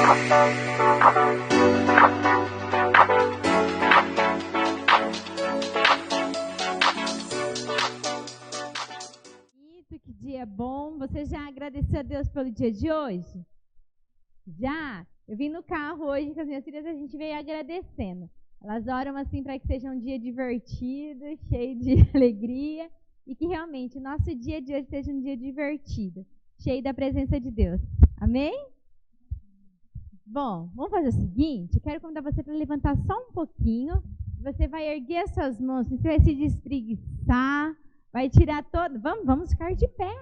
Que dia bom. Você já agradeceu a Deus pelo dia de hoje? Já? Eu vim no carro hoje com as minhas filhas, a gente veio agradecendo. Elas oram assim para que seja um dia divertido, cheio de alegria e que realmente o nosso dia de hoje seja um dia divertido, cheio da presença de Deus. Amém? Bom, vamos fazer o seguinte, eu quero convidar você para levantar só um pouquinho. Você vai erguer as suas mãos, você vai se despreguiçar, vai tirar todo... Vamos ficar de pé.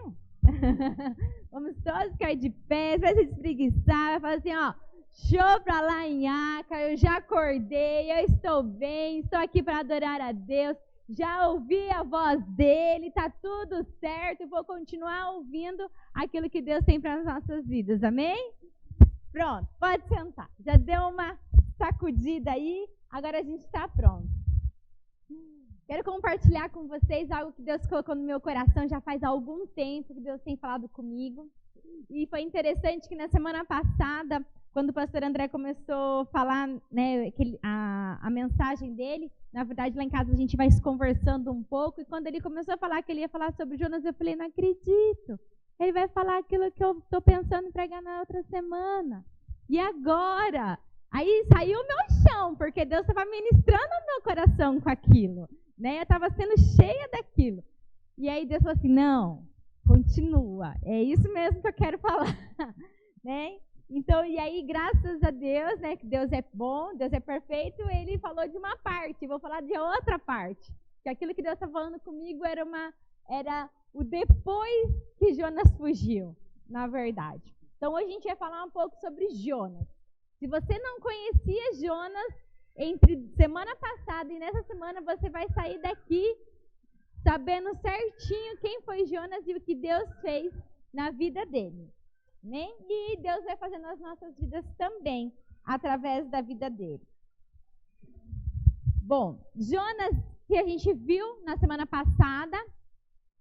Vamos todos ficar de pé, você vai se despreguiçar, vai falar assim, ó, show pra lá em Aca, eu já acordei, eu estou bem, estou aqui para adorar a Deus, já ouvi a voz dele, tá tudo certo, vou continuar ouvindo aquilo que Deus tem para as nossas vidas, amém? Pronto, pode sentar, já deu uma sacudida aí, agora a gente está pronto. Quero compartilhar com vocês algo que Deus colocou no meu coração já faz algum tempo, que Deus tem falado comigo. E foi interessante que na semana passada, quando o pastor André começou a falar, né, a mensagem dele, na verdade lá em casa a gente vai se conversando um pouco, e quando ele começou a falar que ele ia falar sobre Jonas, eu falei, não acredito, ele vai falar aquilo que eu estou pensando em pregar na outra semana. E agora? Aí saiu o meu chão, porque Deus estava ministrando o meu coração com aquilo. Né? Eu estava sendo cheia daquilo. E aí Deus falou assim, não, continua. É isso mesmo que eu quero falar. Né? Então, e aí, graças a Deus, né, que Deus é bom, Deus é perfeito, ele falou de uma parte, vou falar de outra parte. Que aquilo que Deus está falando comigo era o depois que Jonas fugiu, na verdade. Então, hoje a gente vai falar um pouco sobre Jonas. Se você não conhecia Jonas, entre semana passada e nessa semana você vai sair daqui sabendo certinho quem foi Jonas e o que Deus fez na vida dele. Né? E Deus vai fazer nas nossas vidas também, através da vida dele. Bom, Jonas, que a gente viu na semana passada,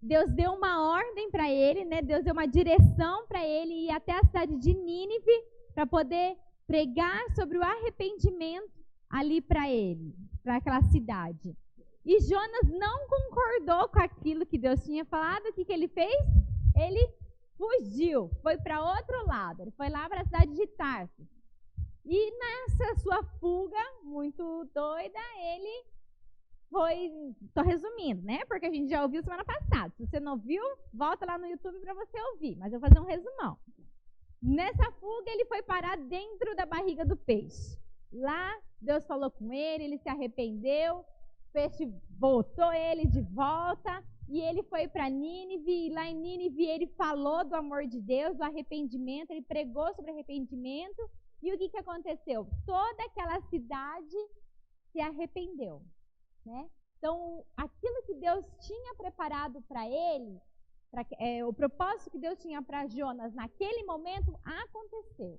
Deus deu uma ordem para ele, né? Deus deu uma direção para ele ir até a cidade de Nínive para poder pregar sobre o arrependimento ali para ele, para aquela cidade. E Jonas não concordou com aquilo que Deus tinha falado. O que ele fez? Ele fugiu, foi para outro lado. Ele foi lá para a cidade de Tarso. E nessa sua fuga, muito doida, ele foi... Estou resumindo, né? Porque a gente já ouviu semana passada. Se você não viu, volta lá no YouTube para você ouvir. Mas eu vou fazer um resumão. Nessa fuga, ele foi parar dentro da barriga do peixe. Lá, Deus falou com ele, ele se arrependeu, o peixe botou ele de volta, e ele foi para Nínive, e lá em Nínive ele falou do amor de Deus, do arrependimento, ele pregou sobre arrependimento, e o que aconteceu? Toda aquela cidade se arrependeu, né? Então, aquilo que Deus tinha preparado para ele, o propósito que Deus tinha para Jonas naquele momento, aconteceu,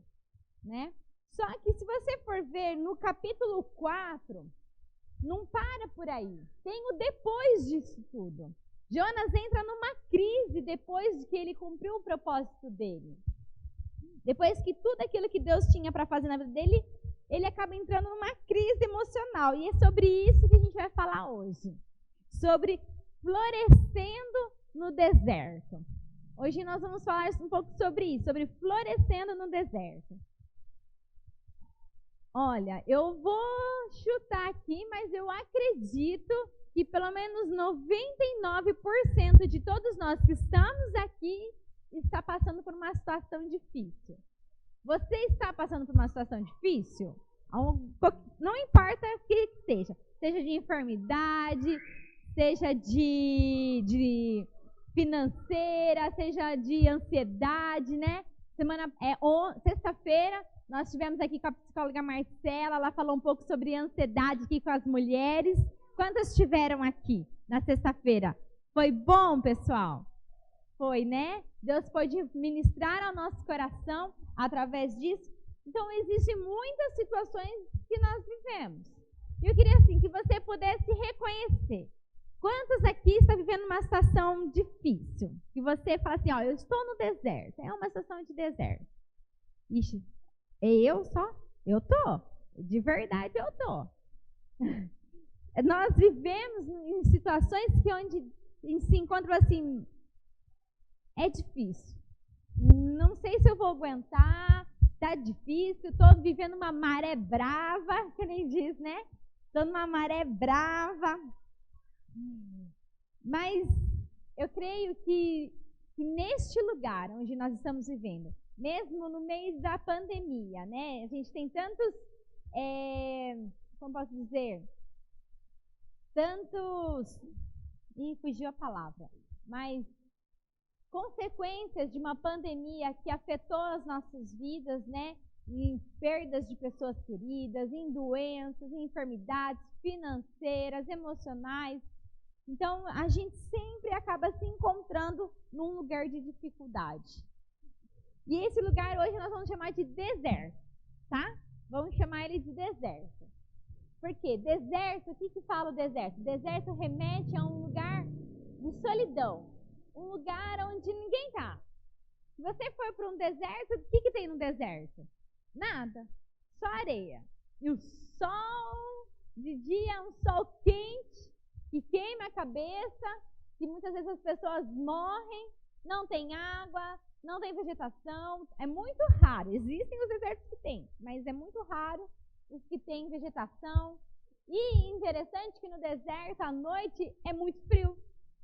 né? Só que se você for ver no capítulo 4, não para por aí. Tem o depois disso tudo. Jonas entra numa crise depois de que ele cumpriu o propósito dele. Depois que tudo aquilo que Deus tinha para fazer na vida dele, ele acaba entrando numa crise emocional. E é sobre isso que a gente vai falar hoje. Sobre florescendo no deserto. Hoje nós vamos falar um pouco sobre isso, sobre florescendo no deserto. Olha, eu vou chutar aqui, mas eu acredito que pelo menos 99% de todos nós que estamos aqui está passando por uma situação difícil. Você está passando por uma situação difícil? Não importa o que seja de enfermidade, seja de financeira, seja de ansiedade, né? Sexta-feira, nós estivemos aqui com a psicóloga Marcela, ela falou um pouco sobre ansiedade aqui com as mulheres. Quantas estiveram aqui na sexta-feira? Foi bom, pessoal? Foi, né? Deus pôde ministrar ao nosso coração através disso. Então, existem muitas situações que nós vivemos. E eu queria, assim, que você pudesse reconhecer. Quantos aqui estão vivendo uma situação difícil? Que você fala assim, ó, eu estou no deserto. É uma situação de deserto. Ixi, Eu só? Eu tô. De verdade eu tô. Nós vivemos em situações que onde se encontra assim, é difícil. Não sei se eu vou aguentar, tá difícil, estou vivendo uma maré brava, que nem diz, né? Estou numa maré brava. Mas eu creio que neste lugar onde nós estamos vivendo, mesmo no meio da pandemia, né? A gente tem tantos, como posso dizer, fugiu a palavra, mas consequências de uma pandemia que afetou as nossas vidas, né? Em perdas de pessoas queridas, em doenças, em enfermidades financeiras, emocionais. Então, a gente sempre acaba se encontrando num lugar de dificuldade. E esse lugar hoje nós vamos chamar de deserto, tá? Vamos chamar ele de deserto. Por quê? Deserto, o que fala o deserto? Deserto remete a um lugar de solidão. Um lugar onde ninguém está. Se você for para um deserto, o que tem no deserto? Nada. Só areia. E o sol, de dia é um sol quente, que queima a cabeça, que muitas vezes as pessoas morrem, não tem água, não tem vegetação. É muito raro. Existem os desertos que tem, mas é muito raro os que têm vegetação. E interessante que no deserto, à noite, é muito frio.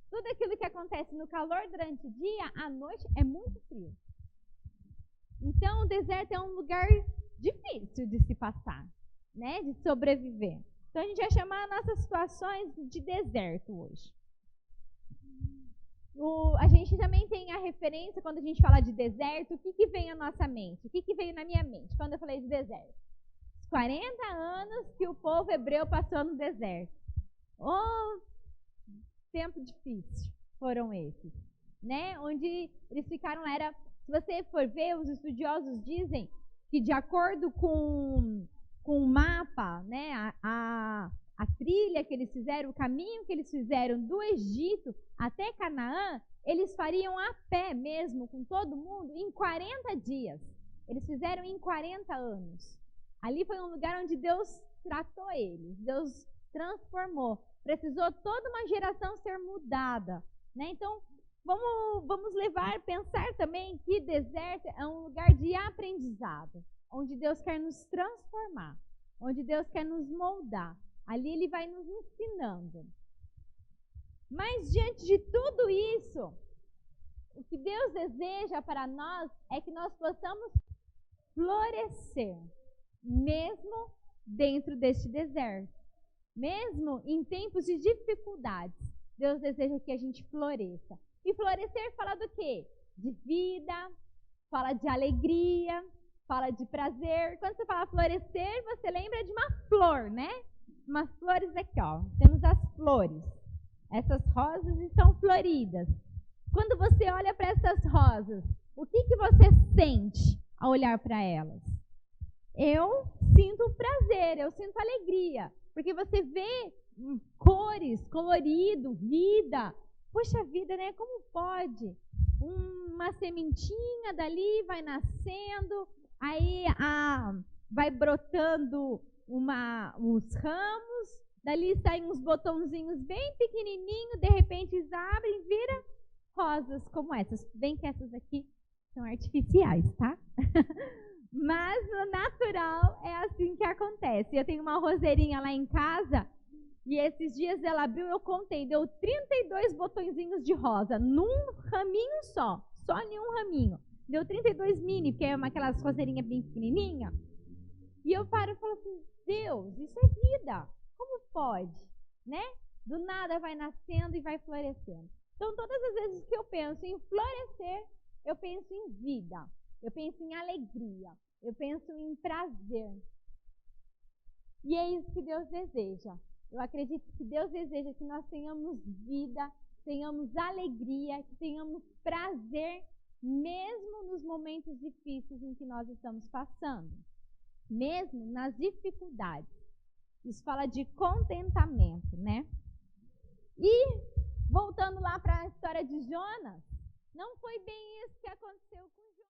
Tudo aquilo que acontece no calor durante o dia, à noite é muito frio. Então, o deserto é um lugar difícil de se passar, né? De sobreviver. Então, a gente vai chamar nossas situações de deserto hoje. A gente também tem a referência, quando a gente fala de deserto, o que vem à nossa mente? O que veio na minha mente quando eu falei de deserto? Os 40 anos que o povo hebreu passou no deserto. Tempo difícil foram esses, né? Onde eles ficaram se você for ver, os estudiosos dizem que de acordo com o mapa, né, a trilha que eles fizeram, o caminho que eles fizeram do Egito até Canaã, eles fariam a pé mesmo, com todo mundo, em 40 dias. Eles fizeram em 40 anos. Ali foi um lugar onde Deus tratou eles, Deus transformou. Precisou toda uma geração ser mudada, né? Então, vamos pensar também que deserto é um lugar de aprendizado, onde Deus quer nos transformar, onde Deus quer nos moldar. Ali Ele vai nos ensinando. Mas diante de tudo isso, o que Deus deseja para nós é que nós possamos florescer, mesmo dentro deste deserto. Mesmo em tempos de dificuldades, Deus deseja que a gente floresça. E florescer fala do quê? De vida, fala de alegria, fala de prazer. Quando você fala florescer, você lembra de uma flor, né? Umas flores aqui, ó. Temos as flores. Essas rosas estão floridas. Quando você olha para essas rosas, o que você sente ao olhar para elas? Eu sinto prazer, eu sinto alegria. Porque você vê cores, colorido, vida. Poxa vida, né? Como pode? Uma sementinha dali vai nascendo, aí vai brotando os ramos, dali saem uns botãozinhos bem pequenininhos, de repente eles abrem e viram rosas como essas. Bem que essas aqui são artificiais, tá? Mas no natural é assim que acontece. Eu tenho uma roseirinha lá em casa e esses dias ela abriu, eu contei, deu 32 botõezinhos de rosa num raminho só em um raminho. Deu 32 mini, porque é aquelas roseirinhas bem pequenininha. E eu paro e falo assim, Deus, isso é vida. Como pode? Né? Do nada vai nascendo e vai florescendo. Então todas as vezes que eu penso em florescer, eu penso em vida. Eu penso em alegria, eu penso em prazer. E é isso que Deus deseja. Eu acredito que Deus deseja que nós tenhamos vida, tenhamos alegria, que tenhamos prazer, mesmo nos momentos difíceis em que nós estamos passando. Mesmo nas dificuldades. Isso fala de contentamento, né? E, voltando lá para a história de Jonas, não foi bem isso que aconteceu com Jonas.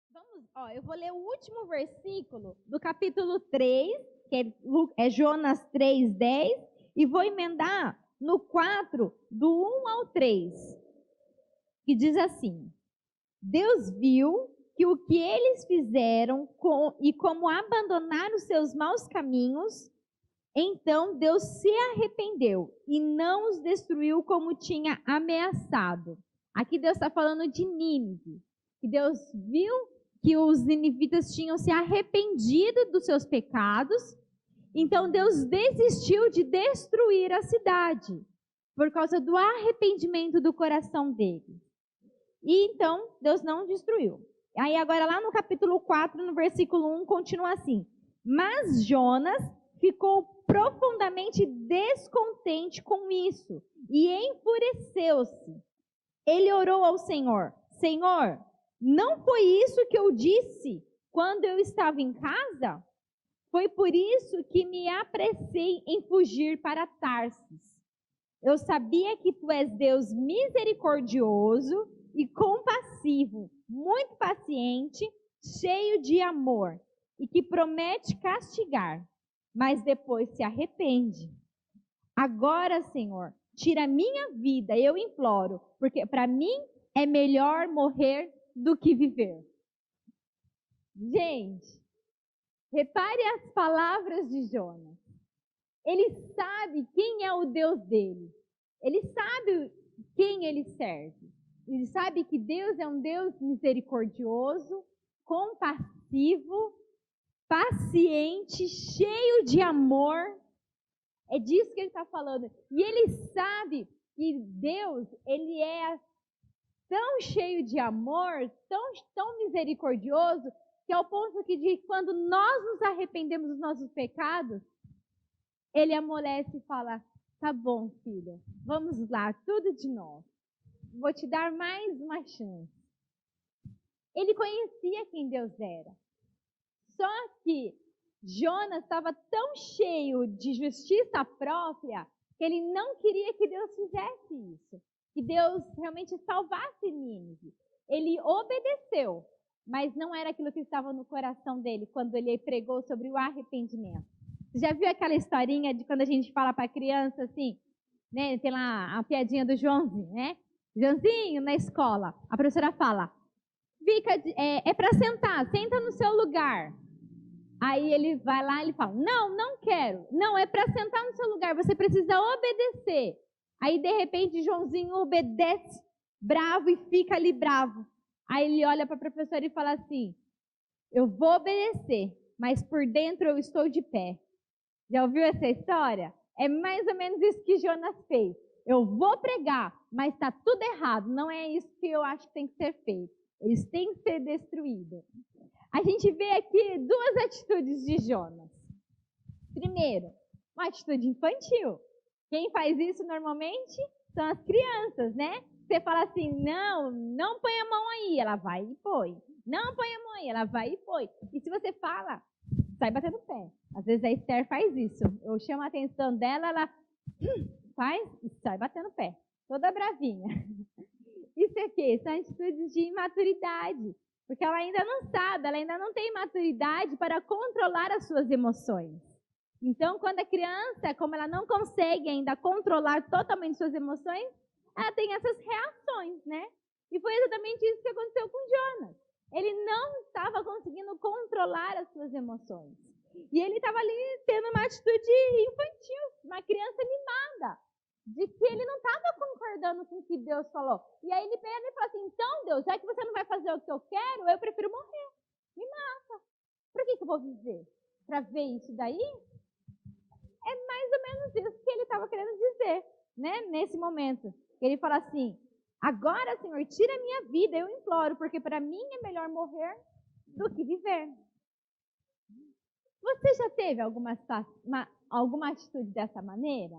Eu vou ler o último versículo do capítulo 3, que é Jonas 3:10, e vou emendar no 4, do 1 ao 3, que diz assim: Deus viu que o que eles fizeram e como abandonaram os seus maus caminhos, então Deus se arrependeu e não os destruiu como tinha ameaçado. Aqui Deus está falando de Nínive, que Deus viu que os ninivitas tinham se arrependido dos seus pecados, então Deus desistiu de destruir a cidade, por causa do arrependimento do coração deles. E então Deus não destruiu. Aí agora lá no capítulo 4, no versículo 1, continua assim: Mas Jonas ficou profundamente descontente com isso e enfureceu-se. Ele orou ao Senhor: Senhor, não foi isso que eu disse quando eu estava em casa? Foi por isso que me apressei em fugir para Tarsis. Eu sabia que tu és Deus misericordioso e compassivo, muito paciente, cheio de amor, e que promete castigar, mas depois se arrepende. Agora, Senhor, tira a minha vida, eu imploro, porque para mim é melhor morrer do que viver. Gente, repare as palavras de Jonas. Ele sabe quem é o Deus dele. Ele sabe quem ele serve. Ele sabe que Deus é um Deus misericordioso, compassivo, paciente, cheio de amor. É disso que ele está falando. E ele sabe que Deus, ele é tão cheio de amor, tão misericordioso, que ao ponto que quando nós nos arrependemos dos nossos pecados, ele amolece e fala: tá bom, filha, vamos lá, tudo de novo. Vou te dar mais uma chance. Ele conhecia quem Deus era. Só que Jonas estava tão cheio de justiça própria que ele não queria que Deus fizesse isso. Que Deus realmente salvasse Nínive. Ele obedeceu, mas não era aquilo que estava no coração dele quando ele pregou sobre o arrependimento. Você já viu aquela historinha de quando a gente fala para a criança assim, né? Tem lá a piadinha do Joãozinho, né? Joãozinho, na escola, a professora fala: é para sentar, senta no seu lugar. Aí ele vai lá e ele fala: não quero. Não, é para sentar no seu lugar, você precisa obedecer. Aí, de repente, Joãozinho obedece, bravo, e fica ali bravo. Aí ele olha para a professora e fala assim: eu vou obedecer, mas por dentro eu estou de pé. Já ouviu essa história? É mais ou menos isso que Jonas fez. Eu vou pregar, mas está tudo errado. Não é isso que eu acho que tem que ser feito. Eles têm que ser destruídos. A gente vê aqui duas atitudes de Jonas. Primeiro, uma atitude infantil. Quem faz isso normalmente são as crianças, né? Você fala assim: não põe a mão aí, ela vai e põe. Não põe a mão aí, ela vai e põe. E se você fala, sai batendo o pé. Às vezes a Esther faz isso. Eu chamo a atenção dela, ela faz e sai batendo o pé. Toda bravinha. Isso aqui são atitudes de imaturidade. Porque ela ainda não sabe, ela ainda não tem maturidade para controlar as suas emoções. Então, quando a criança, como ela não consegue ainda controlar totalmente suas emoções, ela tem essas reações, né? E foi exatamente isso que aconteceu com Jonas. Ele não estava conseguindo controlar as suas emoções. E ele estava ali tendo uma atitude infantil, uma criança mimada, de que ele não estava concordando com o que Deus falou. E aí ele pega e fala assim: então, Deus, já que você não vai fazer o que eu quero, eu prefiro morrer. Me mata. Por que eu vou viver? Para ver isso daí? É mais ou menos isso que ele estava querendo dizer, né? Nesse momento. Ele fala assim: agora, Senhor, tira a minha vida, eu imploro, porque para mim é melhor morrer do que viver. Você já teve alguma atitude dessa maneira?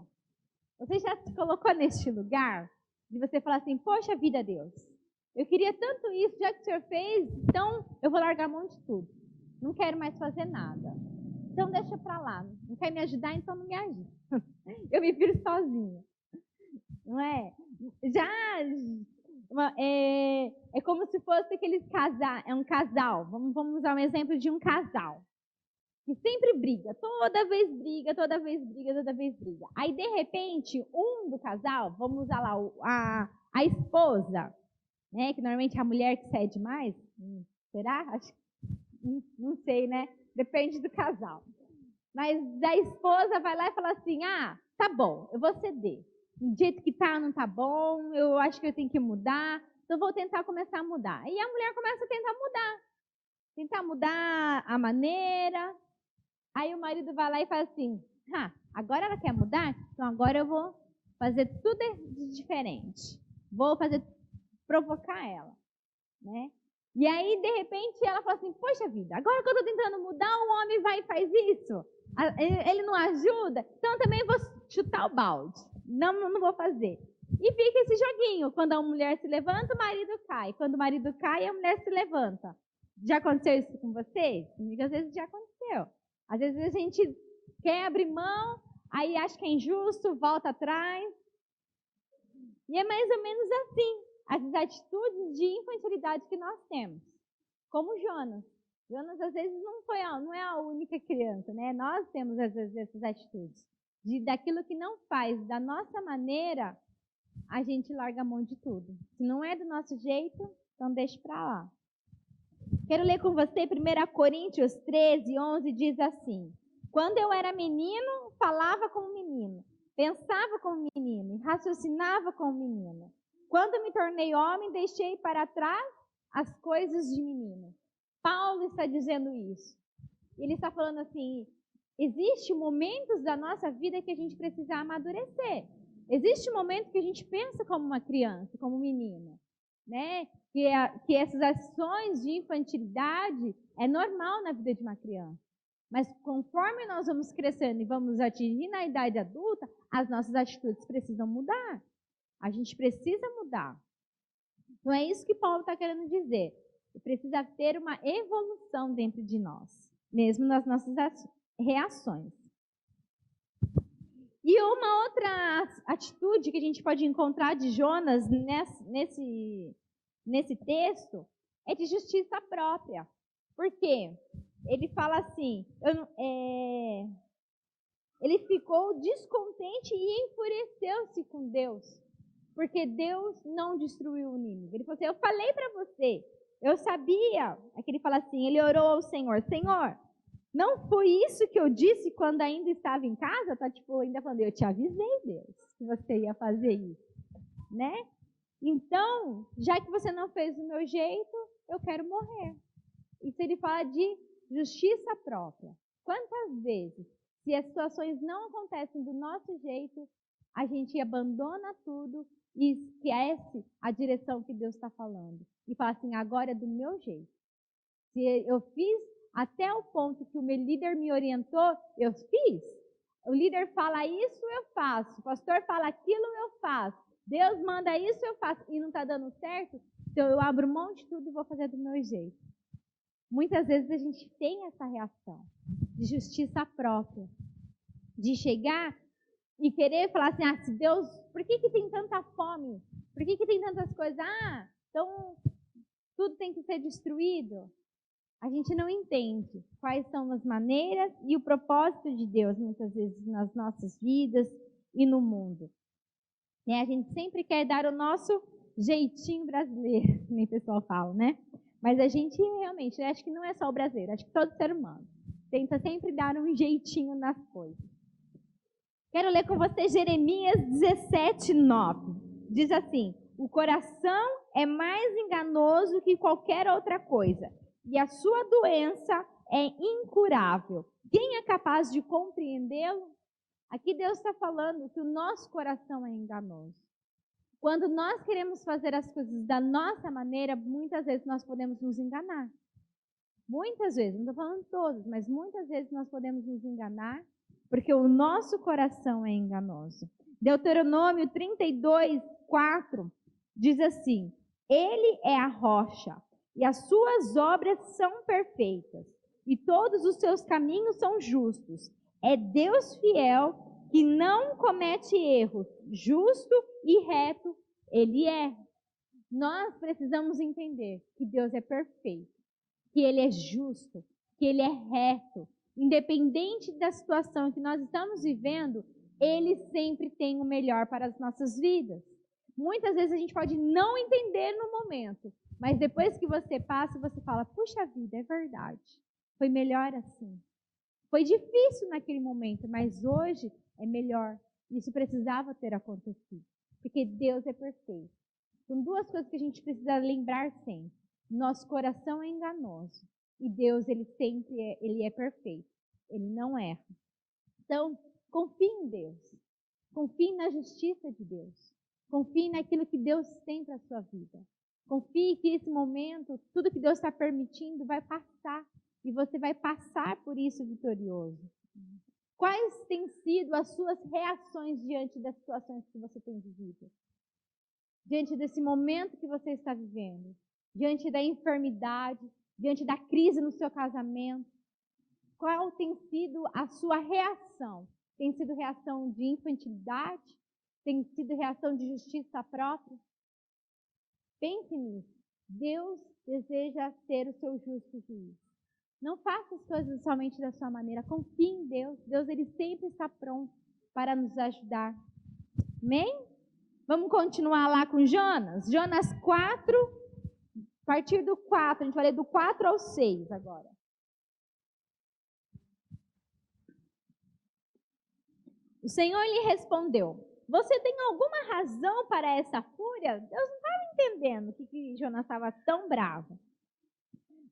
Você já se colocou neste lugar de você falar assim: poxa vida, Deus, eu queria tanto isso, já que o Senhor fez, então eu vou largar a mão de tudo. Não quero mais fazer nada. Então deixa pra lá. Não quer me ajudar, então não me ajuda. Eu me viro sozinha. Não é? É como se fosse aqueles casal, é um casal. Vamos usar um exemplo de um casal. Que sempre briga, toda vez briga, toda vez briga, toda vez briga. Aí, de repente, um do casal, vamos usar lá a esposa, né? Que normalmente é a mulher que cede mais. Será? Acho, não sei, né? Depende do casal. Mas a esposa vai lá e fala assim, tá bom, eu vou ceder. Do jeito que tá, não tá bom, eu acho que eu tenho que mudar, então vou tentar começar a mudar. E a mulher começa a tentar mudar a maneira. Aí o marido vai lá e fala assim, agora ela quer mudar? Então agora eu vou fazer tudo de diferente. Vou provocar ela, né? E aí, de repente, ela fala assim, poxa vida, agora que eu estou tentando mudar, o homem vai e faz isso. Ele não ajuda, então eu também vou chutar o balde. Não vou fazer. E fica esse joguinho. Quando a mulher se levanta, o marido cai. Quando o marido cai, a mulher se levanta. Já aconteceu isso com vocês? Às vezes já aconteceu. Às vezes a gente quer abrir mão, aí acha que é injusto, volta atrás. E é mais ou menos assim, as atitudes de infantilidade que nós temos. Como Jonas. Jonas, às vezes, não é a única criança, né? Nós temos, às vezes, essas atitudes. Daquilo que não faz da nossa maneira, a gente larga a mão de tudo. Se não é do nosso jeito, então deixa para lá. Quero ler com você 1 Coríntios 13, 11, diz assim. Quando eu era menino, falava como menino, pensava como menino e raciocinava como menino. Quando me tornei homem, deixei para trás as coisas de menino. Paulo está dizendo isso. Ele está falando assim, existem momentos da nossa vida que a gente precisa amadurecer. Existe um momento que a gente pensa como uma criança, como um menino, né? Que essas ações de infantilidade é normal na vida de uma criança. Mas conforme nós vamos crescendo e vamos atingindo a idade adulta, as nossas atitudes precisam mudar. A gente precisa mudar. Então é isso que Paulo está querendo dizer. Precisa ter uma evolução dentro de nós, mesmo nas nossas reações. E uma outra atitude que a gente pode encontrar de Jonas nesse texto é de justiça própria. Por quê? Ele fala assim, ele ficou descontente e enfureceu-se com Deus, porque Deus não destruiu o Nínive. Ele falou assim, eu falei para você, eu sabia. Aqui ele fala assim, ele orou ao Senhor, Senhor, não foi isso que eu disse quando ainda estava em casa? Tá ainda falando, eu te avisei, Deus, que você ia fazer isso, né? Então, já que você não fez do meu jeito, eu quero morrer. Isso ele fala de justiça própria. Quantas vezes, se as situações não acontecem do nosso jeito, a gente abandona tudo e esquece a direção que Deus está falando. E fala assim, agora é do meu jeito. Se eu fiz até o ponto que o meu líder me orientou, eu fiz. O líder fala isso, eu faço. O pastor fala aquilo, eu faço. Deus manda isso, eu faço. E não está dando certo, então eu abro mão de tudo e vou fazer do meu jeito. Muitas vezes a gente tem essa reação de justiça própria. De chegar e querer falar assim, se Deus, por que tem tanta fome? Por que tem tantas coisas? Então tudo tem que ser destruído. A gente não entende quais são as maneiras e o propósito de Deus, muitas vezes, nas nossas vidas e no mundo. A gente sempre quer dar o nosso jeitinho brasileiro, nem o pessoal fala, né? Mas a gente realmente, acho que não é só o brasileiro, acho que todo ser humano tenta sempre dar um jeitinho nas coisas. Quero ler com você Jeremias 17, 9. Diz assim, o coração é mais enganoso que qualquer outra coisa, e a sua doença é incurável. Quem é capaz de compreendê-lo? Aqui Deus está falando que o nosso coração é enganoso. Quando nós queremos fazer as coisas da nossa maneira, muitas vezes nós podemos nos enganar. Muitas vezes, não estou falando todas, mas muitas vezes nós podemos nos enganar, porque o nosso coração é enganoso. Deuteronômio 32, 4 diz assim, ele é a rocha, e as suas obras são perfeitas, e todos os seus caminhos são justos. É Deus fiel, que não comete erros, justo e reto ele é. Nós precisamos entender que Deus é perfeito, que Ele é justo, que Ele é reto. Independente da situação que nós estamos vivendo, Ele sempre tem o melhor para as nossas vidas. Muitas vezes a gente pode não entender no momento, mas depois que você passa, você fala, puxa vida, é verdade. Foi melhor assim. Foi difícil naquele momento, mas hoje é melhor. Isso precisava ter acontecido, porque Deus é perfeito. São duas coisas que a gente precisa lembrar sempre. Nosso coração é enganoso e Deus, ele é perfeito. Ele não erra. Então, confie em Deus. Confie na justiça de Deus. Confie naquilo que Deus tem para a sua vida. Confie que esse momento, tudo que Deus está permitindo, vai passar. E você vai passar por isso vitorioso. Quais têm sido as suas reações diante das situações que você tem vivido? Diante desse momento que você está vivendo? Diante da enfermidade? Diante da crise no seu casamento? Qual tem sido a sua reação? Tem sido reação de infantilidade? Tem sido reação de justiça própria? Pense nisso. Deus deseja ser o seu justo juiz. Não faça as coisas somente da sua maneira. Confie em Deus. Deus, ele sempre está pronto para nos ajudar. Amém? Vamos continuar lá com Jonas? Jonas 4, a partir do 4. A gente vai ler do 4 ao 6 agora. O Senhor lhe respondeu, você tem alguma razão para essa fúria? Deus não estava entendendo que Jonas estava tão bravo.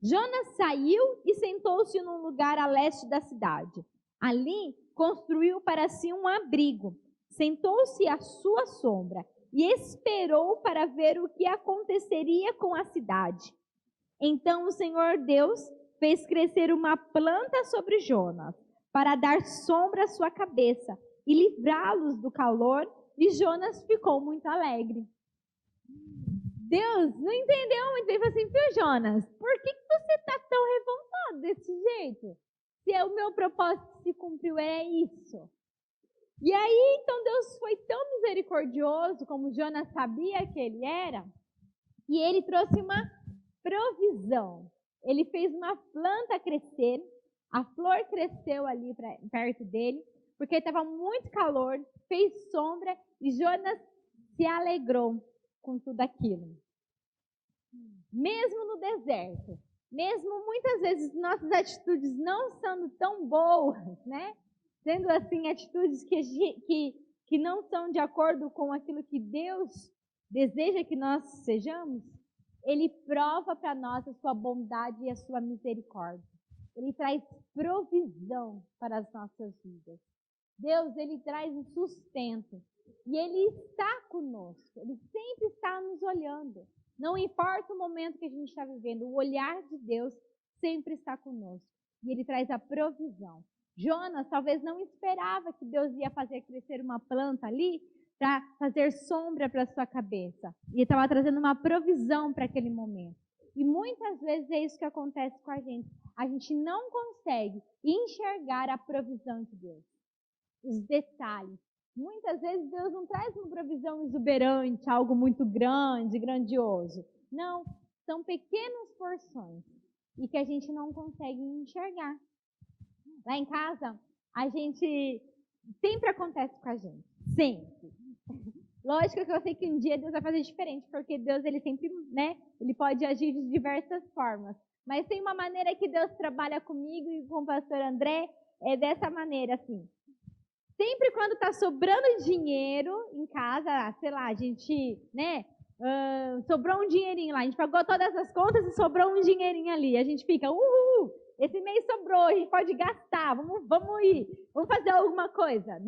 Jonas saiu e sentou-se num lugar a leste da cidade. Ali construiu para si um abrigo. Sentou-se à sua sombra e esperou para ver o que aconteceria com a cidade. Então o Senhor Deus fez crescer uma planta sobre Jonas, para dar sombra à sua cabeça e livrá-los do calor, e Jonas ficou muito alegre. Deus não entendeu muito bem, falou assim, viu, Jonas, por que você está tão revoltado desse jeito? Se o meu propósito se cumpriu, é isso. E aí, então, Deus foi tão misericordioso, como Jonas sabia que ele era, e ele trouxe uma provisão. Ele fez uma planta crescer, a flor cresceu ali perto dele, porque estava muito calor, fez sombra, e Jonas se alegrou com tudo aquilo. Mesmo no deserto, mesmo muitas vezes nossas atitudes não sendo tão boas, né? Sendo assim atitudes que não são de acordo com aquilo que Deus deseja que nós sejamos, Ele prova para nós a sua bondade e a sua misericórdia. Ele traz provisão para as nossas vidas. Deus, Ele traz o sustento. E Ele está conosco. Ele sempre está nos olhando. Não importa o momento que a gente está vivendo, o olhar de Deus sempre está conosco. E Ele traz a provisão. Jonas talvez não esperava que Deus ia fazer crescer uma planta ali para fazer sombra para a sua cabeça. E Ele estava trazendo uma provisão para aquele momento. E muitas vezes é isso que acontece com a gente. A gente não consegue enxergar a provisão de Deus. Os detalhes. Muitas vezes Deus não traz uma provisão exuberante, algo muito grande, grandioso. Não, são pequenas porções e que a gente não consegue enxergar. Lá em casa, a gente sempre acontece com a gente, sempre. Lógico que eu sei que um dia Deus vai fazer diferente, porque Deus, ele sempre, né, ele pode agir de diversas formas. Mas tem uma maneira que Deus trabalha comigo e com o pastor André, é dessa maneira, assim. Sempre quando está sobrando dinheiro em casa, sei lá, a gente, né, sobrou um dinheirinho lá, a gente pagou todas as contas e sobrou um dinheirinho ali. A gente fica, esse mês sobrou, a gente pode gastar, vamos ir, vamos fazer alguma coisa.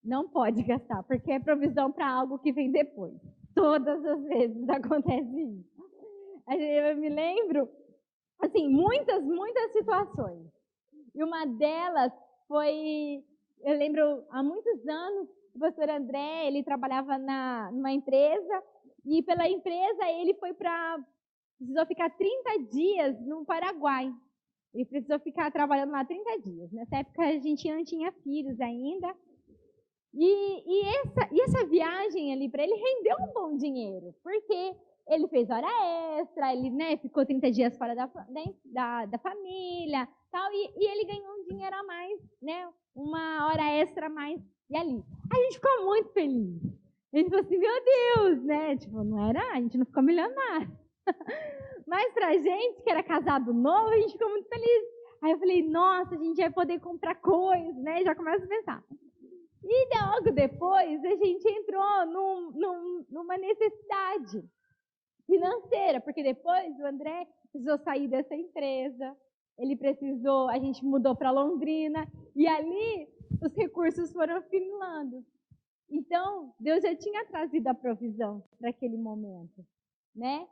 Não pode gastar, porque é provisão para algo que vem depois. Todas as vezes acontece isso. Eu me lembro, assim, muitas situações. E uma delas foi, eu lembro, há muitos anos, o pastor André, ele trabalhava numa empresa, e pela empresa ele precisou ficar 30 dias no Paraguai. Ele precisou ficar trabalhando lá 30 dias. Nessa época a gente não tinha filhos ainda. E essa viagem ali para ele rendeu um bom dinheiro, porque ele fez hora extra, ele, né, ficou 30 dias fora da família, tal, e ele ganhou um dinheiro a mais, né, uma hora extra a mais. E ali, a gente ficou muito feliz. A gente falou assim, meu Deus, né? Tipo, a gente não ficou milionário. Mas pra gente que era casado novo, a gente ficou muito feliz. Aí eu falei, nossa, a gente vai poder comprar coisas, né? Já começa a pensar. E logo depois a gente entrou numa necessidade financeira, porque depois o André precisou sair dessa empresa, a gente mudou para Londrina, e ali os recursos foram afinilando. Então, Deus já tinha trazido a provisão para aquele momento, né?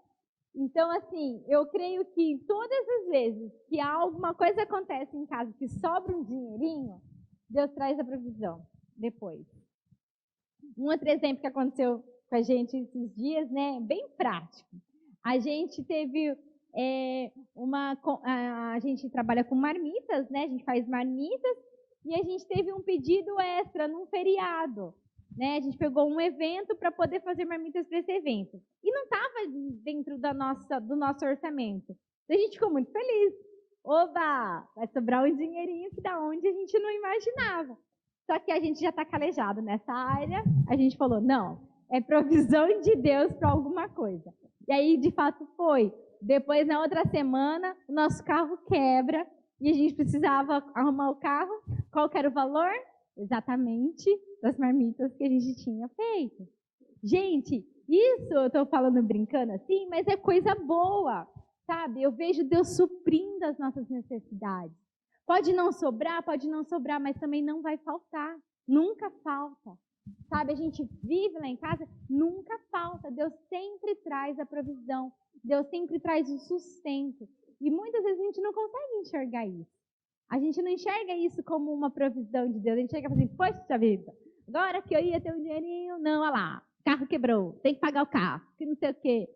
Então, assim, eu creio que todas as vezes que alguma coisa acontece em casa que sobra um dinheirinho, Deus traz a provisão depois. Um outro exemplo que aconteceu com a gente esses dias, né, bem prático. A gente teve a gente trabalha com marmitas, né? A gente faz marmitas e a gente teve um pedido extra num feriado, né? A gente pegou um evento para poder fazer marmitas para esse evento e não estava dentro do nosso orçamento. Então a gente ficou muito feliz. Oba, vai sobrar um dinheirinho que da onde a gente não imaginava. Só que a gente já está calejado nessa área. A gente falou, não, é provisão de Deus para alguma coisa. E aí, de fato, foi. Depois, na outra semana, o nosso carro quebra e a gente precisava arrumar o carro. Qual que era o valor? Exatamente das marmitas que a gente tinha feito. Gente, isso eu estou falando brincando assim, mas é coisa boa, sabe? Eu vejo Deus suprindo as nossas necessidades. Pode não sobrar, mas também não vai faltar. Nunca falta. Sabe, a gente vive lá em casa, nunca falta. Deus sempre traz a provisão. Deus sempre traz o sustento. E muitas vezes a gente não consegue enxergar isso. A gente não enxerga isso como uma provisão de Deus. A gente chega assim, poxa vida, agora que eu ia ter um dinheirinho, não, olha lá, o carro quebrou, tem que pagar o carro, que não sei o quê.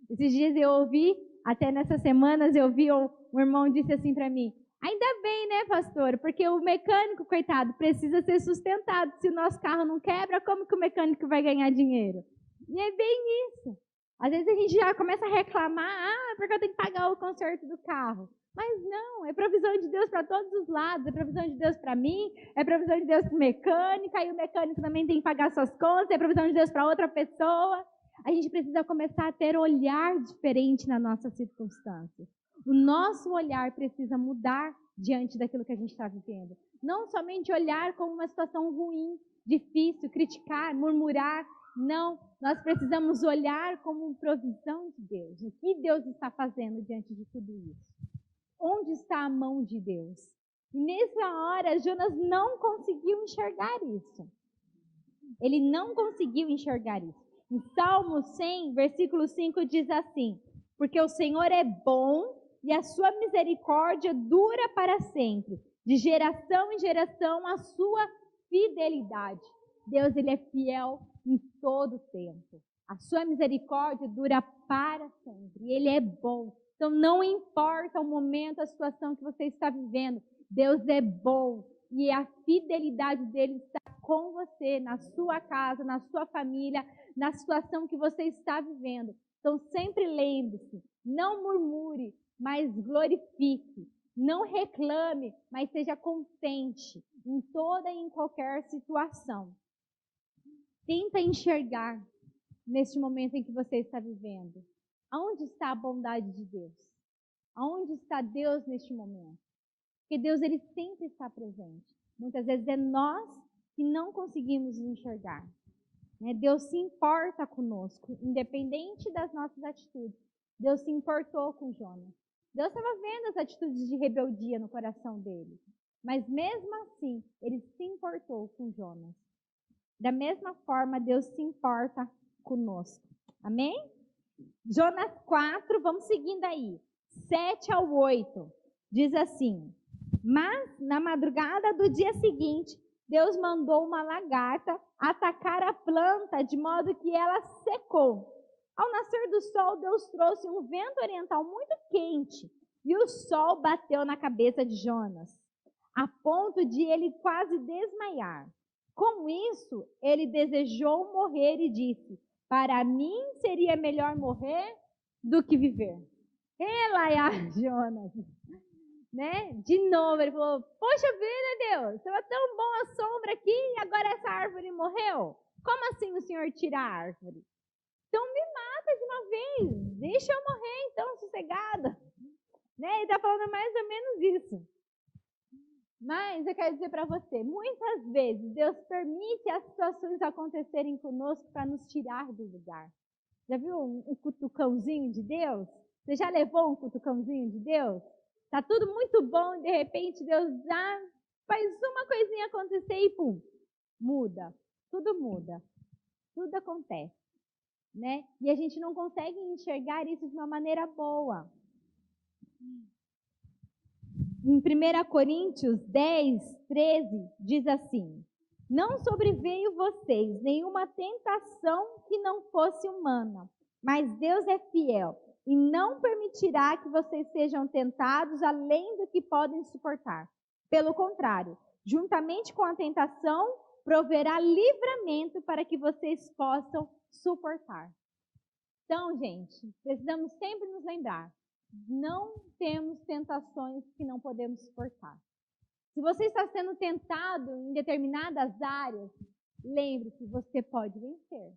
Esses dias eu ouvi, até nessas semanas eu vi, um irmão disse assim para mim, ainda bem, né, pastor? Porque o mecânico, coitado, precisa ser sustentado. Se o nosso carro não quebra, como que o mecânico vai ganhar dinheiro? E é bem isso. Às vezes a gente já começa a reclamar, porque eu tenho que pagar o conserto do carro. Mas não, é provisão de Deus para todos os lados. É provisão de Deus para mim, é provisão de Deus para o mecânico, aí o mecânico também tem que pagar suas contas, é provisão de Deus para outra pessoa. A gente precisa começar a ter olhar diferente nas nossas circunstâncias. O nosso olhar precisa mudar diante daquilo que a gente está vivendo. Não somente olhar como uma situação ruim, difícil, criticar, murmurar. Não, nós precisamos olhar como provisão de Deus. O que Deus está fazendo diante de tudo isso? Onde está a mão de Deus? E nessa hora, Jonas não conseguiu enxergar isso. Ele não conseguiu enxergar isso. Em Salmo 100, versículo 5 diz assim, porque o Senhor é bom e a sua misericórdia dura para sempre. De geração em geração, a sua fidelidade. Deus, ele é fiel em todo o tempo. A sua misericórdia dura para sempre. Ele é bom. Então, não importa o momento, a situação que você está vivendo, Deus é bom. E a fidelidade dele está com você, na sua casa, na sua família, na situação que você está vivendo. Então, sempre lembre-se, não murmure, mas glorifique. Não reclame, mas seja contente em toda e em qualquer situação. Tenta enxergar neste momento em que você está vivendo. Aonde está a bondade de Deus? Aonde está Deus neste momento? Porque Deus, ele sempre está presente. Muitas vezes é nós que não conseguimos enxergar. Deus se importa conosco, independente das nossas atitudes. Deus se importou com Jonas. Deus estava vendo as atitudes de rebeldia no coração dele. Mas mesmo assim, ele se importou com Jonas. Da mesma forma, Deus se importa conosco. Amém? Jonas 4, vamos seguindo aí. 7 ao 8. Diz assim, mas na madrugada do dia seguinte, Deus mandou uma lagarta atacar a planta de modo que ela secou. Ao nascer do sol, Deus trouxe um vento oriental muito quente e o sol bateu na cabeça de Jonas, a ponto de ele quase desmaiar. Com isso, ele desejou morrer e disse: para mim seria melhor morrer do que viver. Ela Jonas, né? De novo, ele falou: poxa vida, Deus, estava tão bom a sombra aqui e agora essa árvore morreu. Como assim o Senhor tira a árvore? Então me mata de uma vez, deixa eu morrer então, sossegada. Né? Ele está falando mais ou menos isso. Mas eu quero dizer para você, muitas vezes Deus permite as situações acontecerem conosco para nos tirar do lugar. Já viu um cutucãozinho de Deus? Você já levou um cutucãozinho de Deus? Tá tudo muito bom e de repente Deus já faz uma coisinha acontecer e pum, muda. Tudo muda. Tudo acontece, né? E a gente não consegue enxergar isso de uma maneira boa. Em 1 Coríntios 10, 13, diz assim: não sobreveio vocês nenhuma tentação que não fosse humana, mas Deus é fiel e não permitirá que vocês sejam tentados além do que podem suportar. Pelo contrário, juntamente com a tentação, proverá livramento para que vocês possam suportar. Então, gente, precisamos sempre nos lembrar: não temos tentações que não podemos suportar. Se você está sendo tentado em determinadas áreas, lembre-se que você pode vencer.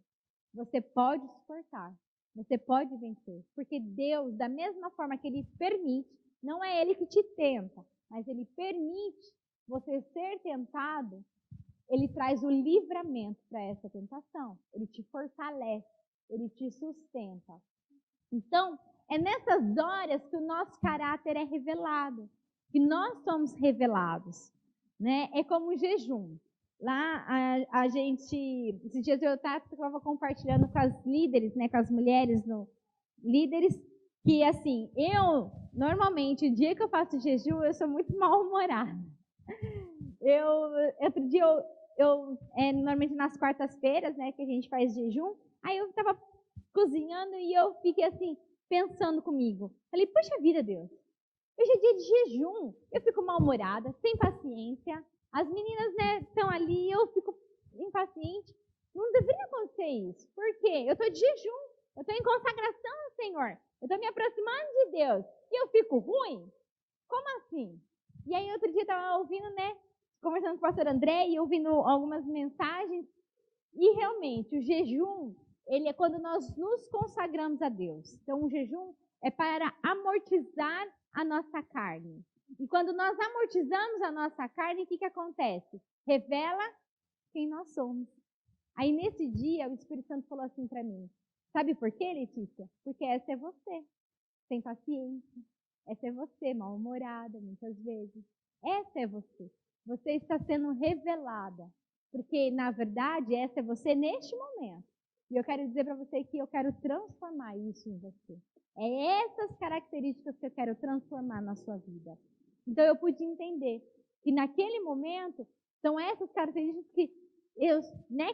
Você pode suportar. Você pode vencer. Porque Deus, da mesma forma que Ele permite, não é Ele que te tenta, mas Ele permite você ser tentado, Ele traz o livramento para essa tentação. Ele te fortalece, Ele te sustenta. Então, é nessas horas que o nosso caráter é revelado, que nós somos revelados, né? É como o jejum. Lá a gente, esses dias eu estava compartilhando com as líderes, né, com as mulheres líderes, que assim, eu normalmente o dia que eu faço jejum eu sou muito mal-humorada. Outro dia normalmente nas quartas-feiras, né, que a gente faz jejum, aí eu estava cozinhando e eu fiquei assim, pensando comigo. Falei, poxa vida, Deus, hoje é dia de jejum, eu fico mal-humorada, sem paciência, as meninas, né, estão ali, eu fico impaciente. Não deveria acontecer isso. Por quê? Eu estou de jejum, eu estou em consagração ao Senhor, eu estou me aproximando de Deus, e eu fico ruim? Como assim? E aí outro dia eu estava ouvindo, né, conversando com o pastor André e ouvindo algumas mensagens, e realmente o jejum, ele é quando nós nos consagramos a Deus. Então, o jejum é para amortizar a nossa carne. E quando nós amortizamos a nossa carne, o que acontece? Revela quem nós somos. Aí, nesse dia, o Espírito Santo falou assim para mim: sabe por quê, Letícia? Porque essa é você, sem paciência. Essa é você, mal-humorada, muitas vezes. Essa é você. Você está sendo revelada. Porque, na verdade, essa é você neste momento. E eu quero dizer para você que eu quero transformar isso em você. É essas características que eu quero transformar na sua vida. Então eu pude entender que naquele momento são essas características que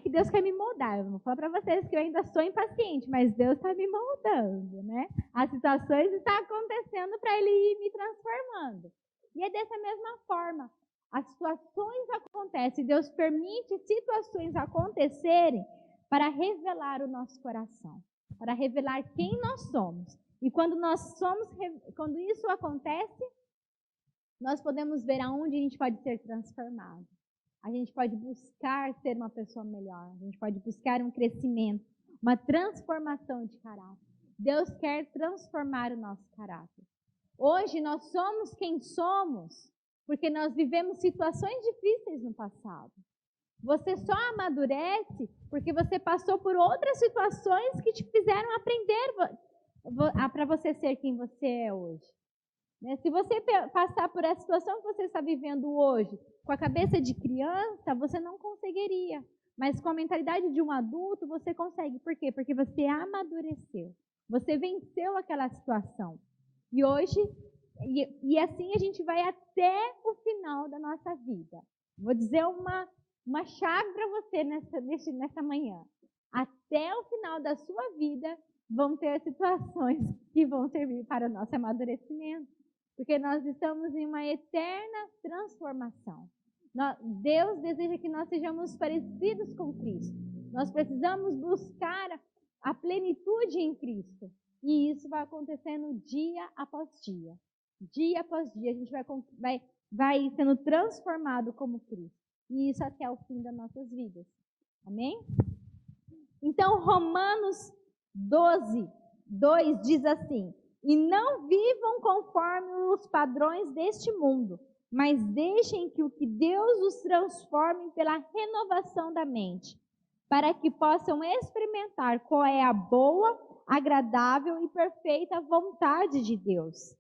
Deus quer me moldar. Eu vou falar para vocês que eu ainda sou impaciente, mas Deus está me moldando, né? As situações estão acontecendo para Ele ir me transformando. E é dessa mesma forma. As situações acontecem, Deus permite situações acontecerem para revelar o nosso coração, para revelar quem nós somos. E quando isso acontece, nós podemos ver aonde a gente pode ser transformado. A gente pode buscar ser uma pessoa melhor, a gente pode buscar um crescimento, uma transformação de caráter. Deus quer transformar o nosso caráter. Hoje nós somos quem somos porque nós vivemos situações difíceis no passado. Você só amadurece porque você passou por outras situações que te fizeram aprender para você ser quem você é hoje. Se você passar por essa situação que você está vivendo hoje, com a cabeça de criança, você não conseguiria. Mas com a mentalidade de um adulto, você consegue. Por quê? Porque você amadureceu. Você venceu aquela situação. E hoje, e assim a gente vai até o final da nossa vida. Vou dizer uma chave para você nessa manhã. Até o final da sua vida, vão ter situações que vão servir para o nosso amadurecimento. Porque nós estamos em uma eterna transformação. Deus deseja que nós sejamos parecidos com Cristo. Nós precisamos buscar a plenitude em Cristo. E isso vai acontecendo dia após dia. Dia após dia, a gente vai sendo transformado como Cristo. E isso até o fim das nossas vidas. Amém? Então, Romanos 12:2 diz assim: e não vivam conforme os padrões deste mundo, mas deixem que o que Deus os transforme pela renovação da mente, para que possam experimentar qual é a boa, agradável e perfeita vontade de Deus.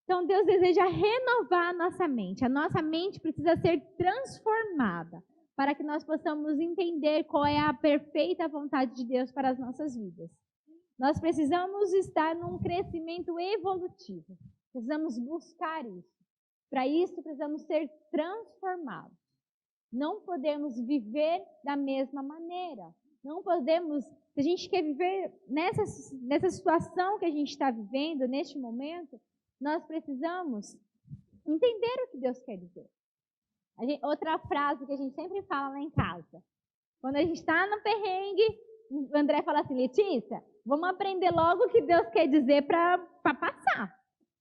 Então, Deus deseja renovar a nossa mente. A nossa mente precisa ser transformada para que nós possamos entender qual é a perfeita vontade de Deus para as nossas vidas. Nós precisamos estar num crescimento evolutivo. Precisamos buscar isso. Para isso, precisamos ser transformados. Não podemos viver da mesma maneira. Não podemos, se a gente quer viver nessa situação que a gente está vivendo, neste momento, nós precisamos entender o que Deus quer dizer. Outra frase que a gente sempre fala lá em casa. Quando a gente está no perrengue, o André fala assim: Letícia, vamos aprender logo o que Deus quer dizer para passar.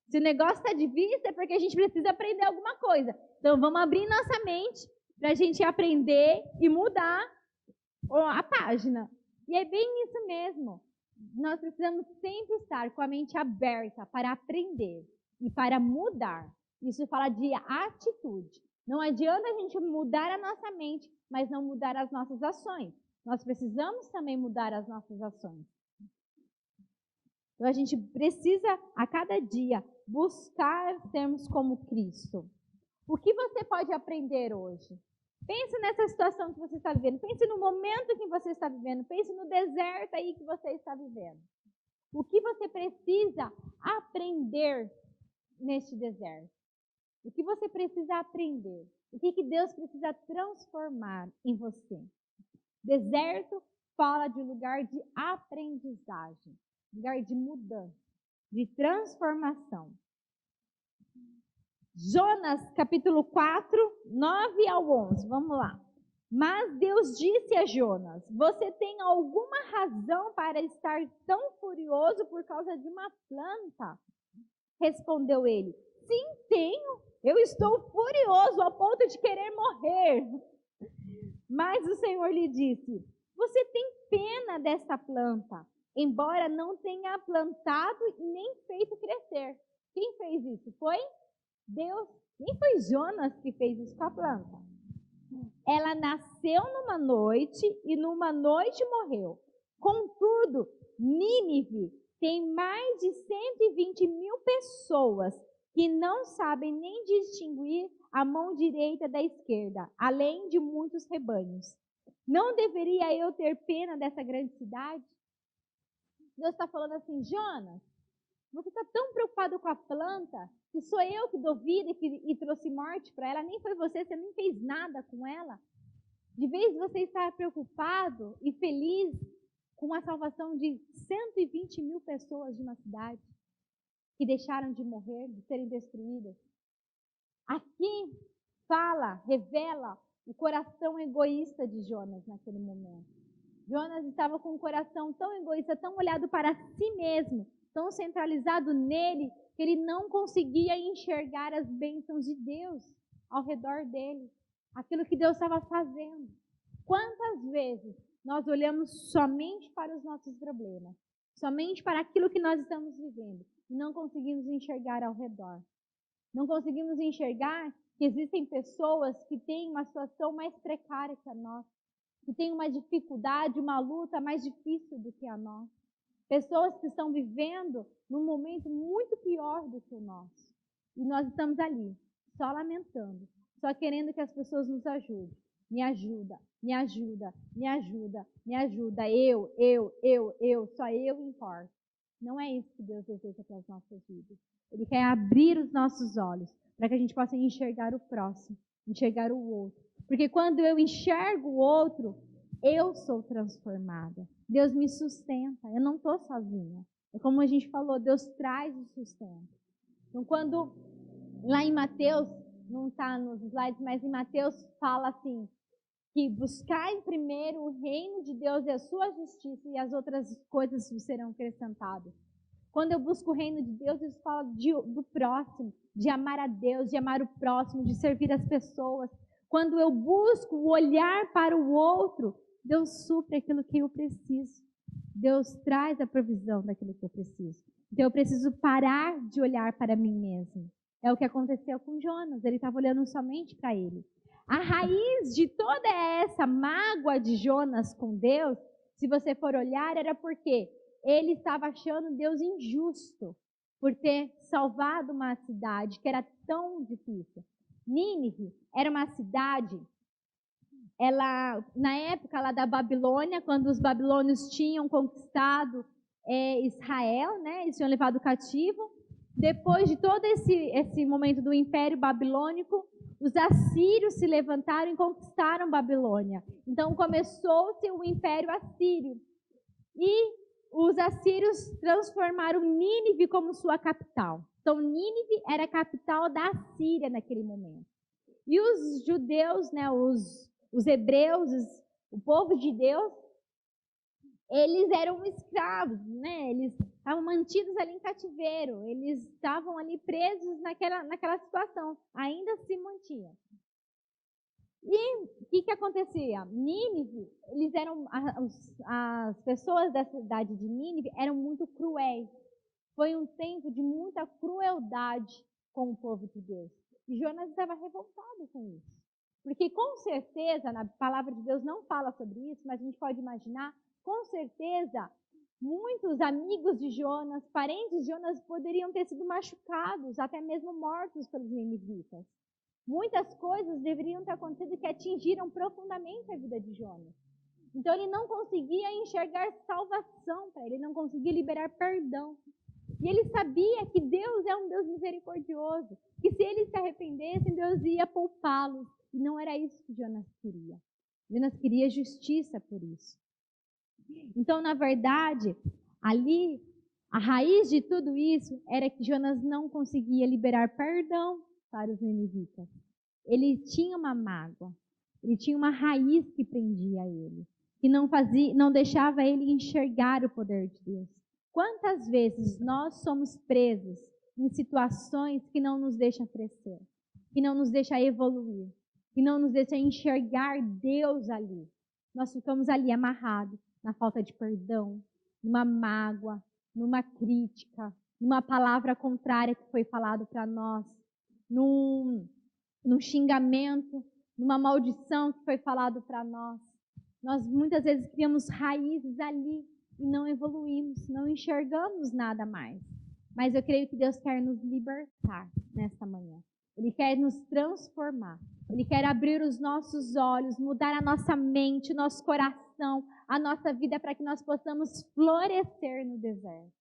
Se o negócio está difícil, é porque a gente precisa aprender alguma coisa. Então, vamos abrir nossa mente para a gente aprender e mudar a página. E é bem isso mesmo. Nós precisamos sempre estar com a mente aberta para aprender e para mudar. Isso fala de atitude. Não adianta a gente mudar a nossa mente, mas não mudar as nossas ações. Nós precisamos também mudar as nossas ações. Então a gente precisa, a cada dia, buscar sermos como Cristo. O que você pode aprender hoje? Pense nessa situação que você está vivendo. Pense no momento que você está vivendo. Pense no deserto aí que você está vivendo. O que você precisa aprender neste deserto? O que você precisa aprender? O que Deus precisa transformar em você? Deserto fala de lugar de aprendizagem, lugar de mudança, de transformação. Jonas, capítulo 4, 9 ao 11. Vamos lá. Mas Deus disse a Jonas: você tem alguma razão para estar tão furioso por causa de uma planta? Respondeu ele: sim, tenho. Eu estou furioso ao ponto de querer morrer. Mas o Senhor lhe disse: você tem pena desta planta, embora não tenha plantado e nem feito crescer. Quem fez isso? Foi Deus. Nem foi Jonas que fez isso com a planta. Ela nasceu numa noite e numa noite morreu. Contudo, Nínive tem mais de 120.000 pessoas que não sabem nem distinguir a mão direita da esquerda, além de muitos rebanhos. Não deveria eu ter pena dessa grande cidade? Deus está falando assim: Jonas, você está tão preocupado com a planta, que sou eu que dou vida e trouxe morte para ela, nem foi você nem fez nada com ela. De vez você estar preocupado e feliz com a salvação de 120.000 pessoas de uma cidade, que deixaram de morrer, de serem destruídas. Aqui fala, revela o coração egoísta de Jonas naquele momento. Jonas estava com um coração tão egoísta, tão olhado para si mesmo, tão centralizado nele, que ele não conseguia enxergar as bênçãos de Deus ao redor dele, aquilo que Deus estava fazendo. Quantas vezes nós olhamos somente para os nossos problemas, somente para aquilo que nós estamos vivendo, e não conseguimos enxergar ao redor. Não conseguimos enxergar que existem pessoas que têm uma situação mais precária que a nossa, que têm uma dificuldade, uma luta mais difícil do que a nossa. Pessoas que estão vivendo num momento muito pior do que o nosso. E nós estamos ali, só lamentando, só querendo que as pessoas nos ajudem. Me ajuda, me ajuda, me ajuda, me ajuda. Só eu importo. Não é isso que Deus deseja para as nossas vidas. Ele quer abrir os nossos olhos para que a gente possa enxergar o próximo, enxergar o outro. Porque quando eu enxergo o outro, eu sou transformada. Deus me sustenta, eu não estou sozinha. É como a gente falou, Deus traz o sustento. Então, quando lá em Mateus não está nos slides, mas em Mateus fala assim, que buscar em primeiro o reino de Deus e a sua justiça e as outras coisas serão acrescentadas. Quando eu busco o reino de Deus, isso fala do próximo, de amar a Deus, de amar o próximo, de servir as pessoas. Quando eu busco o olhar para o outro, Deus supre aquilo que eu preciso. Deus traz a provisão daquilo que eu preciso. Então eu preciso parar de olhar para mim mesmo. É o que aconteceu com Jonas, ele estava olhando somente para ele. A raiz de toda essa mágoa de Jonas com Deus, se você for olhar, era porque ele estava achando Deus injusto por ter salvado uma cidade que era tão difícil. Nínive era uma cidade, na época lá da Babilônia, quando os babilônios tinham conquistado Israel, né, eles tinham levado cativo. Depois de todo esse momento do Império Babilônico, os assírios se levantaram e conquistaram Babilônia. Então começou-se o Império Assírio. E os assírios transformaram Nínive como sua capital. Então Nínive era a capital da Assíria naquele momento. E os judeus, né, os hebreus, o povo de Deus, eles eram escravos, né? Eles estavam mantidos ali em cativeiro, eles estavam ali presos naquela situação, ainda se mantinham. E o que acontecia? Nínive, as pessoas da cidade de Nínive eram muito cruéis. Foi um tempo de muita crueldade com o povo de Deus. E Jonas estava revoltado com isso. Porque com certeza, na palavra de Deus não fala sobre isso, mas a gente pode imaginar, com certeza, muitos amigos de Jonas, parentes de Jonas, poderiam ter sido machucados, até mesmo mortos pelos ninivitas. Muitas coisas deveriam ter acontecido que atingiram profundamente a vida de Jonas. Então ele não conseguia enxergar salvação para ele, não conseguia liberar perdão. E ele sabia que Deus é um Deus misericordioso, que se eles se arrependessem, Deus ia poupá-los. E não era isso que Jonas queria. Jonas queria justiça por isso. Então, na verdade, ali, a raiz de tudo isso era que Jonas não conseguia liberar perdão para os ninivitas. Ele tinha uma mágoa, ele tinha uma raiz que prendia ele, que não deixava ele enxergar o poder de Deus. Quantas vezes nós somos presos em situações que não nos deixam crescer, que não nos deixam evoluir, que não nos deixam enxergar Deus ali. Nós ficamos ali amarrados na falta de perdão, numa mágoa, numa crítica, numa palavra contrária que foi falado para nós, num xingamento, numa maldição que foi falado para nós. Nós muitas vezes criamos raízes ali e não evoluímos, não enxergamos nada mais. Mas eu creio que Deus quer nos libertar nesta manhã. Ele quer nos transformar. Ele quer abrir os nossos olhos, mudar a nossa mente, o nosso coração, a nossa vida para que nós possamos florescer no deserto.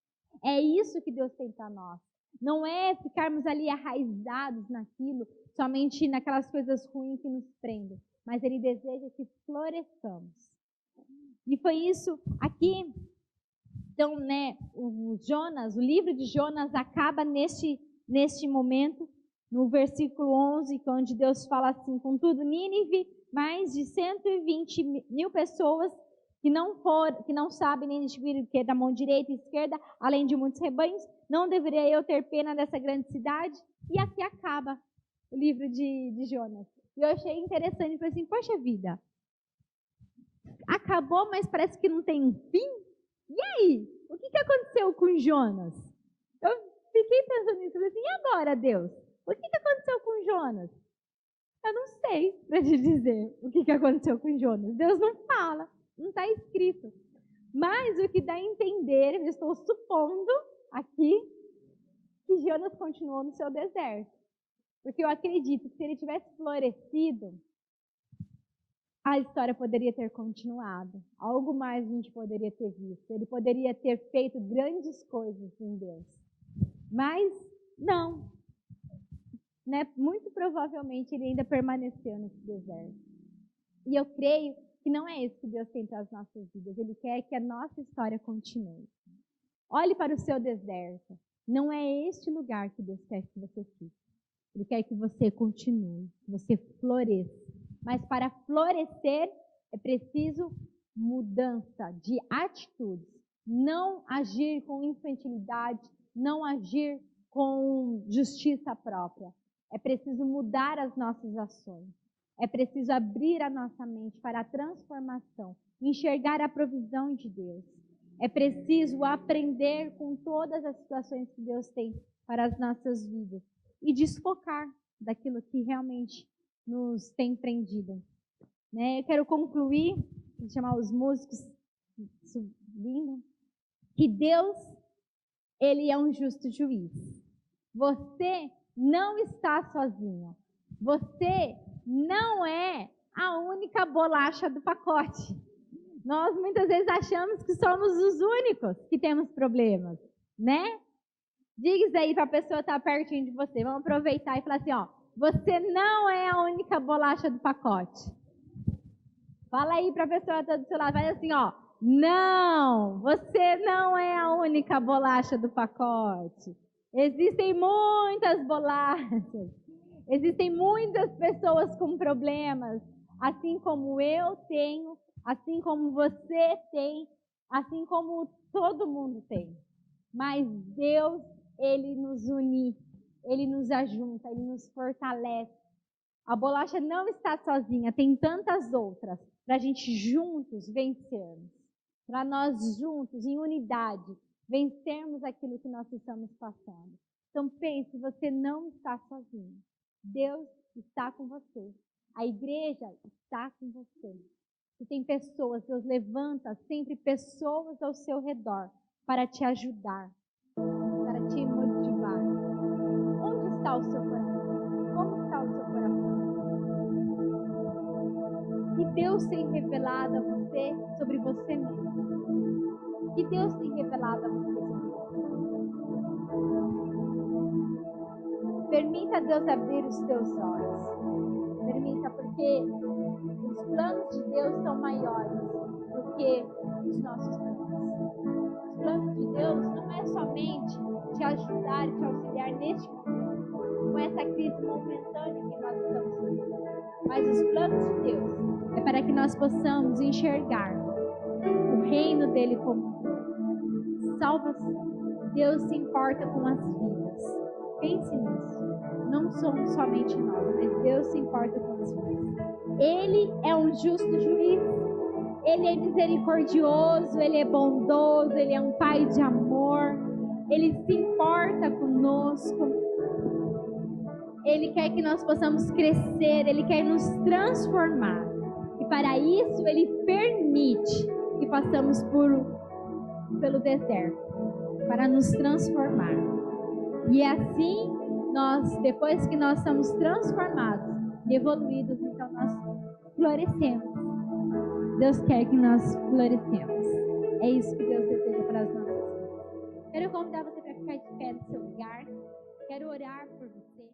É isso que Deus tem para nós. Não é ficarmos ali arraizados naquilo, somente naquelas coisas ruins que nos prendem. Mas Ele deseja que floresçamos. E foi isso aqui. Então, né, o livro de Jonas acaba neste momento, no versículo 11, onde Deus fala assim: contudo, Nínive, mais de 120 mil pessoas que não sabem nem distinguir o que é da mão direita e esquerda, além de muitos rebanhos, não deveria eu ter pena dessa grande cidade? E aqui acaba o livro de Jonas. E eu achei interessante, falei assim, poxa vida, acabou, mas parece que não tem um fim? E aí? O que aconteceu com Jonas? Eu fiquei pensando nisso, falei assim, e agora, Deus? O que aconteceu com Jonas? Eu não sei para te dizer o que aconteceu com Jonas. Deus não fala, não está escrito. Mas o que dá a entender, eu estou supondo aqui, que Jonas continuou no seu deserto. Porque eu acredito que se ele tivesse florescido, a história poderia ter continuado. Algo mais a gente poderia ter visto. Ele poderia ter feito grandes coisas em Deus. Mas não. Né? Muito provavelmente ele ainda permaneceu nesse deserto. E eu creio que não é isso que Deus tem para as nossas vidas. Ele quer que a nossa história continue. Olhe para o seu deserto. Não é este lugar que Deus quer que você fique. Ele quer que você continue, que você floresça. Mas para florescer é preciso mudança de atitudes. Não agir com infantilidade, não agir com justiça própria. É preciso mudar as nossas ações. É preciso abrir a nossa mente para a transformação, enxergar a provisão de Deus. É preciso aprender com todas as situações que Deus tem para as nossas vidas e desfocar daquilo que realmente nos tem prendido. Eu quero concluir, vou chamar os músicos subindo, que Deus, Ele é um justo juiz. Você não está sozinho. Você não é a única bolacha do pacote. Nós muitas vezes achamos que somos os únicos que temos problemas, né? Diga aí para a pessoa estar pertinho de você. Vamos aproveitar e falar assim, ó, você não é a única bolacha do pacote. Fala aí para a pessoa que está do seu lado, vai assim, ó, não, você não é a única bolacha do pacote. Existem muitas bolachas. Existem muitas pessoas com problemas, assim como eu tenho, assim como você tem, assim como todo mundo tem. Mas Deus, Ele nos une, Ele nos ajunta, Ele nos fortalece. A bolacha não está sozinha, tem tantas outras para a gente juntos vencermos. Para nós juntos, em unidade, vencermos aquilo que nós estamos passando. Então pense, você não está sozinho. Deus está com você. A igreja está com você. Se tem pessoas, Deus levanta sempre pessoas ao seu redor para te ajudar, para te motivar. Onde está o seu coração? Como está o seu coração? Que Deus tem revelado a você sobre você mesmo. Que Deus tem revelado a você sobre você. Permita Deus abrir os teus olhos. Permita, porque os planos de Deus são maiores do que os nossos planos. Os planos de Deus não é somente te ajudar e te auxiliar neste momento, com essa crise momentânea que nós estamos vivendo. Mas os planos de Deus é para que nós possamos enxergar o reino dele como salvação. Deus se importa com as vidas. Pense nisso. Não somos somente nós, mas Deus se importa com as vidas. Ele é um justo juiz. Ele é misericordioso, Ele é bondoso, Ele é um Pai de amor. Ele se importa conosco. Ele quer que nós possamos crescer, Ele quer nos transformar. E para isso, Ele permite que passamos pelo deserto, para nos transformar. E assim, depois que nós somos transformados, evoluídos, então nós florescemos. Deus quer que nós florescemos. É isso que Deus deseja para as nossas vidas. Quero convidar você para ficar de pé no seu lugar. Quero orar por você.